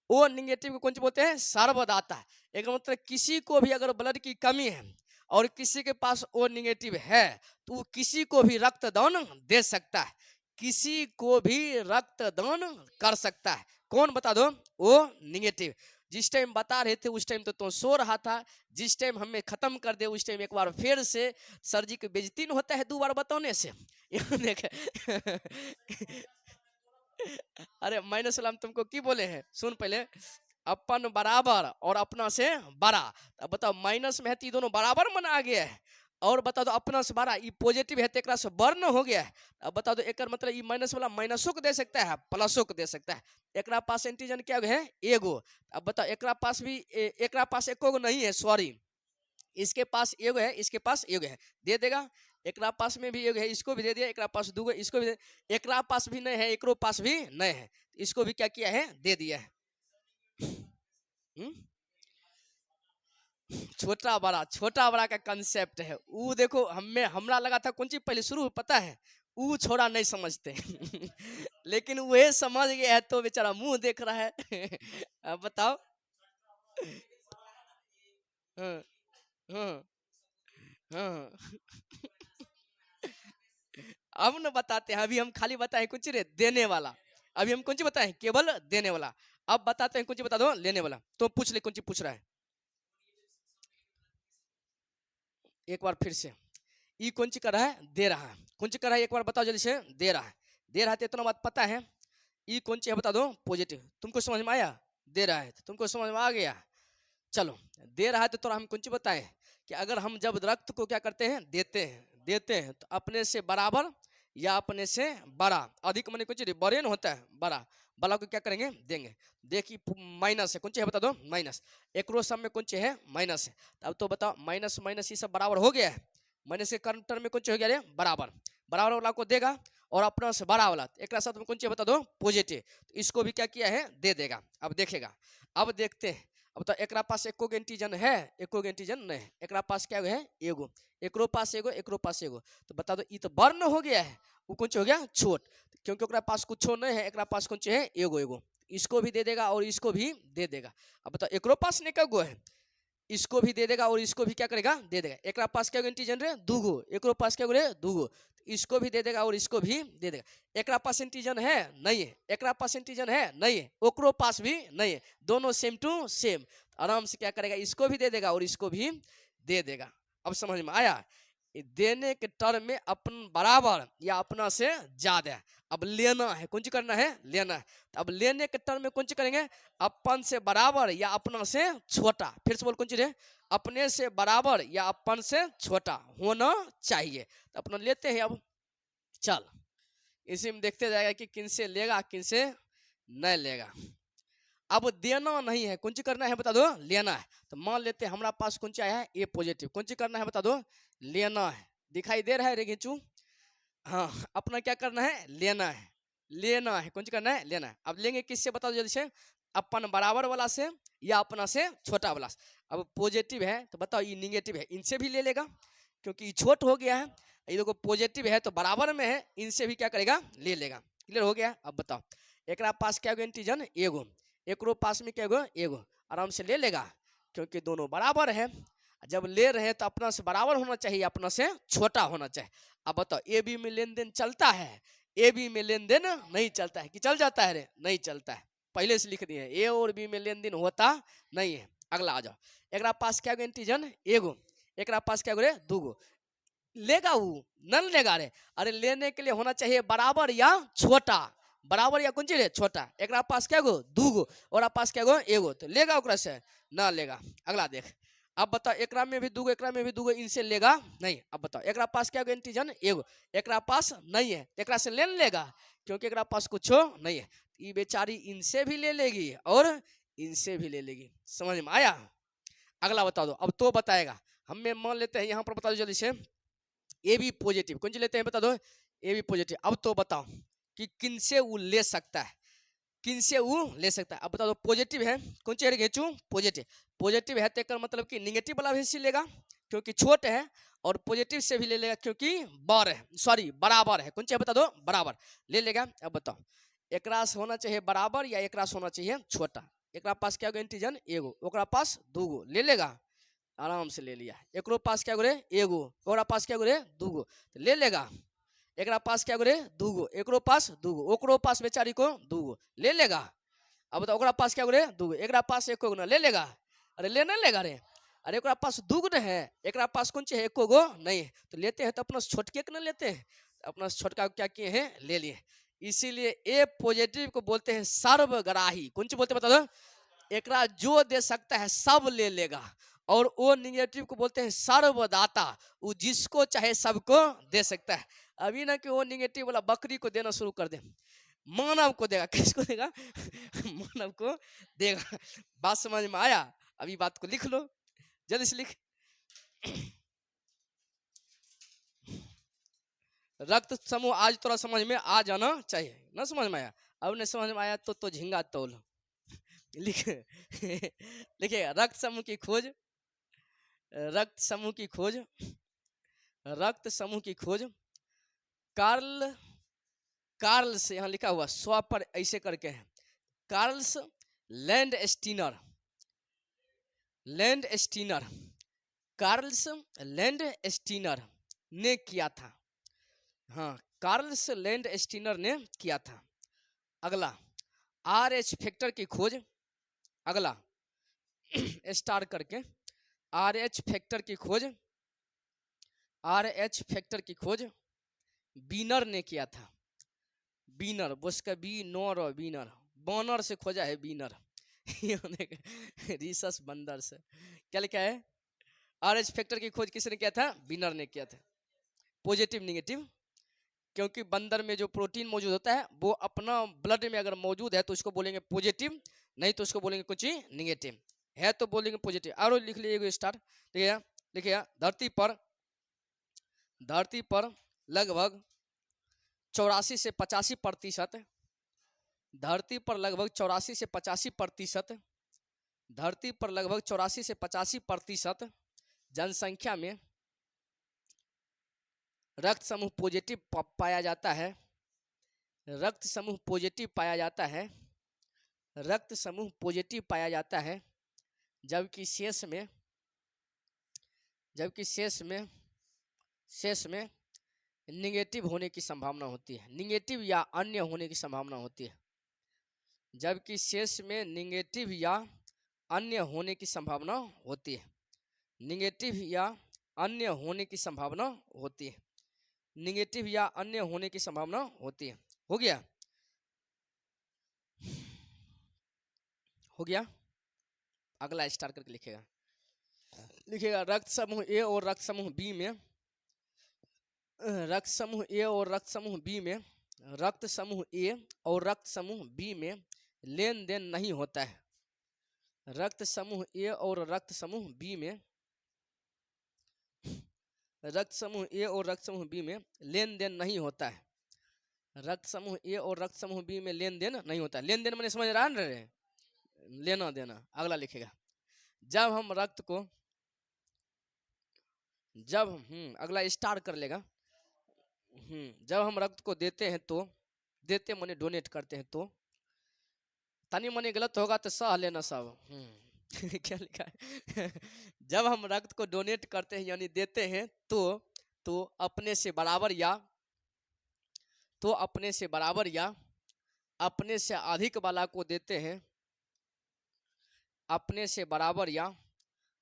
ओ निगेटिव को कौन बोलते हैं, सर्वदाता। एक मतलब किसी को भी अगर ब्लड की कमी है और किसी के पास ओ निगेटिव है तो वो किसी को भी रक्तदान दे सकता है, किसी को भी रक्तदान कर सकता है। कौन बता दो, ओ निगेटिव। जिस टाइम बता रहे थे उस टाइम तो सो रहा था, जिस टाइम हमें खत्म कर दे उस टाइम एक बार फिर से सर जी की बेइज्जती होता है दो बार बताने से। देख अरे माइनस वाला हम तुमको की बोले हैं, सुन पहले, अपन बराबर और अपना से बड़ा। अब बताओ माइनस में है तो ये दोनों बराबर में आ गया है, और बता दो अपना से बड़ा, ये पॉजिटिव है तो एक से बर्न हो गया है। अब बता दो एक मतलब ये माइनस वाला माइनसों को दे सकता है, प्लसों को दे सकता है। एक पास एंटीजन क्या है, एगो। अब बताओ एक पास भी एक पास एको नहीं है, सॉरी, इसके पास एगो है, इसके पास एगो है, दे देगा। एक पास में भी एगो है, इसको भी दे दिया। एक पास दूगो, इसको भी दे। एक पास भी नहीं है, एकरो पास भी नहीं है, इसको भी क्या किया है, दे दिया है। छोटा बड़ा का कंसेप्ट है वो। देखो हमें हमरा लगा था कौन चीज पहले शुरू पता है, वो छोड़ा नहीं समझते लेकिन वह समझ गया है तो बेचारा मुंह देख रहा है अब बताओ। हाँ हाँ हाँ अब न बताते हैं, अभी हम खाली बताए कुछ रे देने वाला, अभी हम कौन सी बताए, केवल देने वाला। अब बताते हैं कुछ बता दो लेने वाला, तो पूछ ले कौन सी पूछ रहा है एक बार फिर से। ई कौन सी कर रहा है, दे रहा है, कौन सी कर रहा है एक बार बताओ जल्दी से, दे रहा है, दे रहा है तो इतना बात पता है। ई कौन सी है बता दो, पॉजिटिव, तुमको समझ में आया, दे रहा है तो तुमको समझ में आ गया। चलो दे रहा है तो थोड़ा हम कौन सी बताए कि अगर हम जब रक्त को क्या करते हैं, देते हैं तो अपने से बराबर या अपने से बड़ा, अधिक माने कुछ बड़े न होता है, बड़ा वाला को क्या करेंगे, देंगे। देखिए माइनस है, कौन सी है बता दो, माइनस। एक रो सब में कौन सी है, माइनस है। अब तो बताओ माइनस माइनस ये सब बराबर हो गया है, माइनस के टर्म में कौन सी हो गया रे, बराबर, बराबर वाला को देगा और अपना से बड़ा वाला, एक साथ में कौन चीज बता दो पॉजिटिव, तो इसको भी क्या किया है दे देगा। अब देखेगा, अब देखते हैं। अब तो एक पास एको एंटीजन है, एको एंटीजन नहीं है, एक पास क्या है एगो, एकरो पास एगो, एकरो पास एगो, तो बता दो ये तो वर्ण हो गया है, वो कौन हो गया छोट, क्योंकि ओकरा पास कुछ नहीं है, एक पास कौन है एगो एगो, इसको भी दे देगा और इसको भी दे देगा। अब बताओ एकरो पास ने गो है, इसको भी दे देगा और इसको भी क्या करेगा दे देगा। एक पास क्या एंटीजन रे दूगो, एकरो पास क्या रे दूगो, इसको भी दे देगा और इसको भी दे देगा। एक पास एंटीजन है नहीं है, एक पास एंटीजन है नहीं है, ओकरो पास भी नहीं है, दोनों सेम टू सेम, आराम से क्या करेगा इसको भी दे देगा और इसको भी दे देगा। अब समझ में आया, देने के टर्म में अपन बराबर या अपना से ज्यादा, अब लेना है कौन करना है लेना है, तो अब लेने के टर्म में कौन करेंगे अपन से बराबर या अपना से छोटा, फिर से बोल कौन चीज अपने से बराबर या अपन से छोटा होना चाहिए, तो अपना लेते हैं। अब चल इसी में देखते जाएगा कि किन से लेगा किन से नहीं लेगा। अब देना नहीं है, कौन सी करना है बता दो लेना है, तो मान लेते हैं हमारा पास कौन सी आया है ए पॉजिटिव, कौन सी करना है बता दो लेना है, दिखाई दे रहा है रे घिंचू, हाँ अपना क्या करना है लेना है, लेना है कौन सी करना है लेना है। अब लेंगे किससे बता दो जल्दी से, अपन बराबर वाला से या अपना से छोटा वाला से। अब पॉजिटिव है तो बताओ ये निगेटिव है, इनसे भी ले लेगा क्योंकि ये छोट हो गया है, ये देखो पॉजिटिव है तो बराबर में है, इनसे भी क्या करेगा ले लेगा। क्लियर हो गया। अब बताओ एक पास क्या एंटीजन एगो, एकरो पास में क्या एगो, आराम से ले लेगा क्योंकि दोनों बराबर है, जब ले रहे हैं तो अपना से बराबर होना चाहिए, अपना से छोटा होना चाहिए। अब बताओ ए बी में लेन देन चलता है, ए बी में लेन देन नहीं चलता है, कि चल जाता है रे नहीं चलता है, पहले से लिख दिए हैं ए और बी में लेन देन होता नहीं है। अगला आ जाओ, एक पास क्या एंटीजन एगो, एक पास क्या रे दूगो, लेगा वो नन लेगा रे, अरे लेने के लिए होना चाहिए बराबर या छोटा, बराबर या कौन चीज है छोटा, एक पास क्या गो दूगो और पास क्या गो एगो, तो लेगा ओकरा से ना लेगा। अगला देख, अब बताओ एकरा में भी दूगो एकरा में भी दूगो, इनसे लेगा नहीं। अब बताओ एकरा पास क्या एंटीजन एगो, एकरा पास नहीं है, एकरा से ले लेगा क्योंकि एकरा पास कुछ नहीं है, ये बेचारी इनसे भी ले लेगी और इनसे भी ले लेगी। समझ में आया। अगला बता दो, अब तो बताएगा, हमें मान लेते हैं यहाँ पर बता दो जल्दी से ए बी पॉजिटिव, कौन सी लेते हैं बता दो ए बी पॉजिटिव। अब तो बताओ कि किन से वो ले सकता है, किन से वो ले सकता है। अब बता दो पॉजिटिव है कौन सी घेचू पॉजिटिव, पॉजिटिव है तो मतलब कि निगेटिव वाला भी से लेगा क्योंकि छोट है, और पॉजिटिव से भी ले लेगा क्योंकि बर है, सॉरी बराबर है, कौन सी बता दो बराबर ले लेगा। अब बताओ एकरास होना चाहिए बराबर या एकरास होना चाहिए छोटा, एक पास क्या एंटीजन एगो, ओकरा पास दूगो, ले लेगा आराम से ले लिया। एकरो पास क्या गोरे एगो, ओकरा पास क्या गोरे दूगो, तो ले लेगा। एकरा पास क्या गोरे दूगो, एकरो पास दूगो, ओकरो पास बेचारी को दूगो, ले लेगा। अब बताओ ओकरा पास क्या गोरे दूगो, एकरा पास एको गो ना, ले लेगा। अरे ले ना लेगा रे, अरे ओकरा पास दूगो न है, एकरा पास कौन चाहिए एको गो नहीं है, तो लेते हैं तो अपना छोटके के ना लेते हैं, अपना छोटका क्या किए हैं ले लिए। इसीलिए ए पॉजिटिव को बोलते हैं सर्वग्राही, कौन सी बोलते हैं बता दो, एकरा जो दे सकता है सब ले लेगा, और वो निगेटिव को बोलते हैं सर्वदाता, वो जिसको चाहे सबको दे सकता है। अभी ना कि वो निगेटिव वाला बकरी को देना शुरू कर दे, मानव को देगा, किसको देगा मानव को देगा। बात समझ में आया, अभी बात को लिख लो जल्दी से लिख। रक्त समूह आज थोड़ा समझ में आ जाना चाहिए, ना समझ में आया, अब नहीं समझ में आया तो झिंगा तोल लिख लिखिए रक्त समूह की खोज, रक्त समूह की खोज, रक्त समूह की खोज कार्ल, कार्ल्स यहाँ लिखा हुआ स्व पर ऐसे करके है, Carl's land Steiner, land Steiner, Carl's land Steiner ने किया था, हाँ कार्ल्स लैंड स्टीनर ने किया था। अगला आर एच फैक्टर की खोज, अगला स्टार करके आर एच फैक्टर की खोज, आर एच फैक्टर की खोज बीनर ने किया था, बीनर उसका बी नोर और बीनर, बानर से खोजा है बीनर रिसस बंदर से, क्या लिखा है आर एच फैक्टर की खोज किसने किया था, बीनर ने किया था। पॉजिटिव निगेटिव, क्योंकि बंदर में जो प्रोटीन मौजूद होता है वो अपना ब्लड में अगर मौजूद है तो उसको बोलेंगे पॉजिटिव, नहीं तो उसको बोलेंगे कुछ निगेटिव, है तो बोलेंगे पॉजिटिव। और लिख लीजिए स्टार, देखिए देखिए धरती पर लगभग 84 से 85%, धरती पर लगभग 84 से 85%, धरती पर लगभग 84 से 85% जनसंख्या में रक्त समूह पॉजिटिव पाया जाता है, रक्त समूह पॉजिटिव पाया जाता है, रक्त समूह पॉजिटिव पाया जाता है, जबकि शेष में निगेटिव होने की संभावना होती है, निगेटिव या अन्य होने की संभावना होती है, जबकि शेष में निगेटिव या अन्य होने की संभावना होती है, निगेटिव या अन्य होने की संभावना होती है, निगेटिव या अन्य होने की संभावना होती है। हो गया, हो गया। अगला स्टार करके लिखेगा रक्त समूह ए और रक्त समूह बी में, रक्त समूह ए और रक्त समूह बी में, रक्त समूह ए और रक्त समूह बी में लेन देन नहीं होता है, रक्त समूह ए और रक्त समूह बी में, रक्त समूह ए और रक्त समूह बी में लेन देन नहीं होता है, रक्त समूह ए और रक्त समूह बी में लेन देन नहीं होता है। लेन देन मैंने समझ रहा है, लेना देना। अगला लिखेगा जब हम रक्त को, जब अगला स्टार कर लेगा, जब हम रक्त को देते हैं तो, देते माने डोनेट करते हैं तो, तनी मनी गलत होगा तो सह लेना सब। क्या लिखा है? जब हम रक्त को डोनेट करते हैं यानी देते हैं तो अपने से बराबर या, तो अपने से बराबर या अपने से अधिक वाला को देते हैं, अपने से बराबर या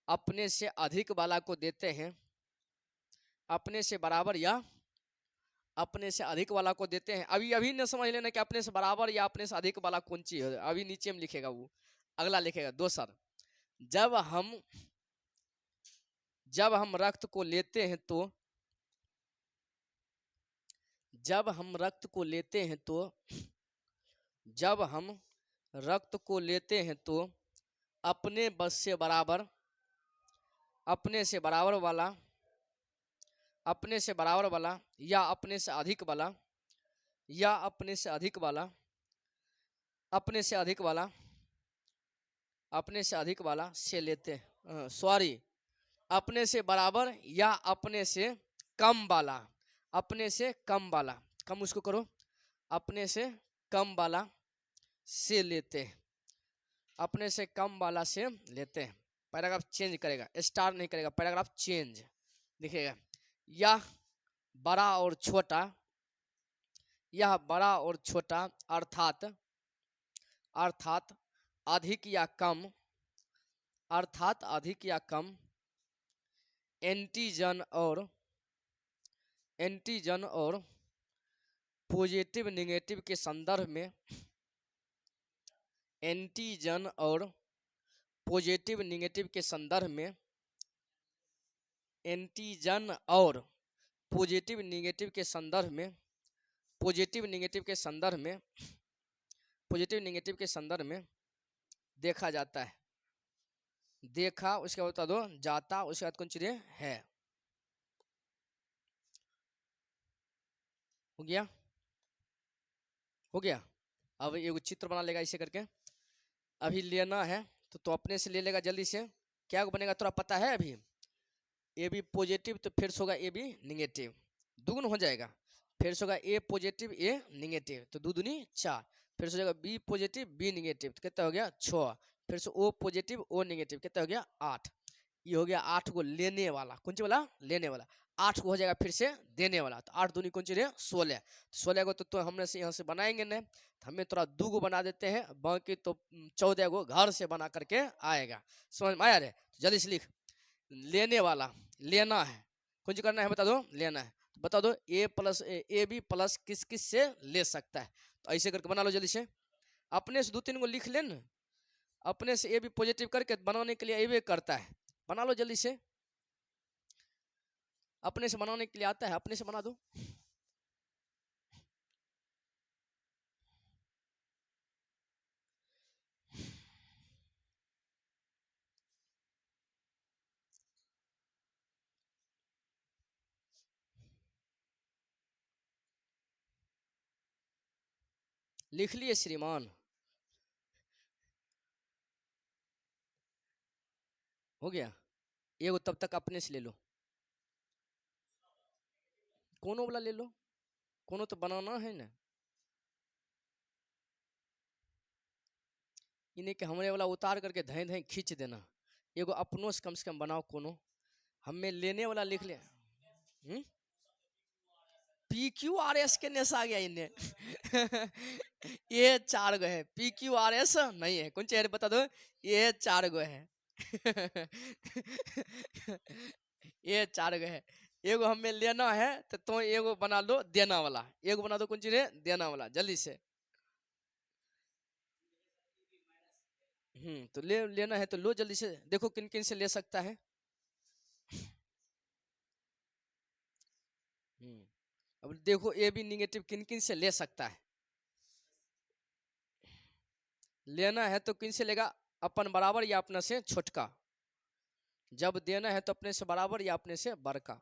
अपने से अधिक वाला को देते हैं, अपने से बराबर या अपने से अधिक वाला को देते हैं। अभी न समझ लेना कि अपने से बराबर या अपने से अधिक वाला कौन चीज है, अभी नीचे में लिखेगा वो। अगला लिखेगा दोसर, जब हम रक्त को लेते हैं तो, जब हम रक्त को लेते हैं तो, जब हम रक्त को लेते हैं तो अपने बस से बराबर, अपने से बराबर वाला, अपने से बराबर वाला या अपने से अधिक वाला, या अपने से अधिक वाला, अपने से अधिक वाला, अपने से अधिक वाला से लेते हैं, सॉरी, अपने से बराबर या अपने से कम वाला, अपने से कम वाला, कम उसको करो, अपने से कम वाला से लेते हैं, अपने से कम वाला से लेते हैं। पैराग्राफ चेंज करेगा, स्टार नहीं करेगा, पैराग्राफ चेंज लिखेगा यह बड़ा और छोटा, यह बड़ा और छोटा अर्थात, अर्थात अधिक या कम, अर्थात अधिक या कम एंटीजन और पॉजिटिव नेगेटिव के संदर्भ में, एंटीजन और पॉजिटिव नेगेटिव के संदर्भ में, एंटीजन और पॉजिटिव नेगेटिव के संदर्भ में, पॉजिटिव नेगेटिव के संदर्भ में, पॉजिटिव नेगेटिव के संदर्भ में देखा जाता है, देखा उसके बाद बता दो जाता, उसके बाद कौन चीज है। हो गया, हो गया। अब ये चित्र बना लेगा इसे करके, अभी लेना है तो अपने से ले लेगा जल्दी से। क्या बनेगा थोड़ा पता है, अभी ए बी पॉजिटिव तो फिर से होगा ए बी निगेटिव, दुगुन हो जाएगा, फिर से होगा ए पॉजिटिव ए निगेटिव तो दो दूनी 4, फिर से हो जाएगा बी पॉजिटिव बी निगेटिव तो कितना हो गया 6, फिर से ओ पॉजिटिव ओ निगेटिव कितना हो गया 8। ये हो गया 8 को लेने वाला, कौन सी वाला लेने वाला, 8 को हो जाएगा फिर से देने वाला, तो 8 दूनी कौन सी रहे 16, 16 को तो हमने से यहाँ से बनाएंगे नहीं, तो हमें थोड़ा 2 को बना देते हैं, बाकी तो 14 को घर से बना करके आएगा। समझ में आया रे, जल्दी से लिख, लेने वाला लेना है, कौन सी करना है बता दो, लेना है, तो बता दो ए प्लस ए बी प्लस किस किस से ले सकता है, तो ऐसे करके बना लो जल्दी से। अपने से 2-3 को लिख लेना, अपने से ए बी पॉजिटिव करके बनाने के लिए ए बी करता है, बना लो जल्दी से, अपने से बनाने के लिए आता है, अपने से बना दो। लिख लिए श्रीमान, हो गया। एगो तब तक अपने से ले लो, कोनो वाला ले लो, कोनो तो बनाना है ना। इन्हें के हमरे वाला उतार करके धै धै खींच देना, एगो अपनों से कम बनाओ कोनो। हमें लेने वाला लिख ले। पी क्यू आर एस के नेस आ गया इन्हें। ये 4 गो है, पी क्यू आर एस नहीं है, कौन चेहरे बता दो, ये 4 गो है। ये 4 गो है, एगो हमें लेना है तो एगो बना लो देना वाला, एगो बना दो कौन चीज है, देना वाला, जल्दी से। तो लेना है तो लो जल्दी से, देखो किन किन से ले सकता है। अब देखो ए भी निगेटिव किन किन से ले सकता है। लेना है तो किन से लेगा, अपन बराबर या अपने से छोटका। जब देना है तो अपने से बराबर या अपने से बड़का।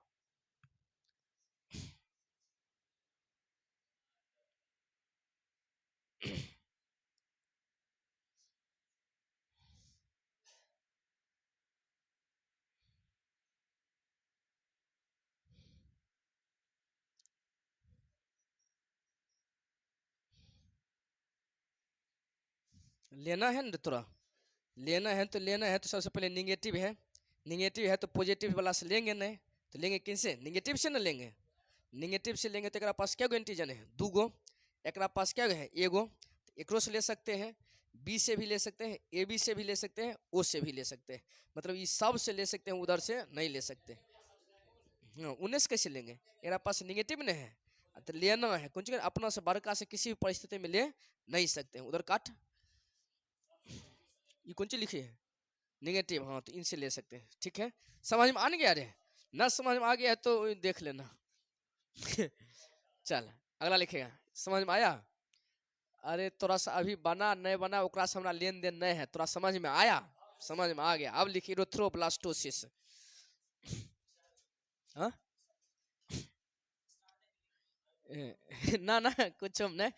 लेना है ना तोरा, लेना है तो सबसे पहले निगेटिव है, निगेटिव है तो पॉजिटिव वाला से लेंगे नहीं, तो लेंगे किन से, निगेटिव से ना लेंगे। निगेटिव से लेंगे तो एक पास क्या गो एंटीजन है, 2 गो, एक पास क्या है, एगो, तो एकरो से ले सकते हैं, बी से भी ले सकते हैं, ए बी से भी ले सकते हैं, ओ से भी ले सकते हैं, मतलब ये सब से ले सकते हैं, उधर से नहीं ले सकते। हाँ, उन्हें से कैसे लेंगे, मेरा पास निगेटिव नहीं है, तो लेना है कुछ अपना से बड़का से किसी भी परिस्थिति में ले नहीं सकते हैं, उधर काट। ये कौन चीज लिखी है, निगेटिव, हाँ तो इनसे ले सकते हैं, ठीक है। समझ में आ नहीं गया रे, ना समझ में आ गया तो देख लेना। चल अगला लिखेगा, समझ में आया। अरे तोरा सा अभी बना नहीं बना ओकरा से हमरा लेन देन नहीं है, तोरा समझ में आया, समझ में आ गया। अब लिखी इरिथ्रोब्लास्टोसिस। हाँ ना ना कुछ हम नहीं।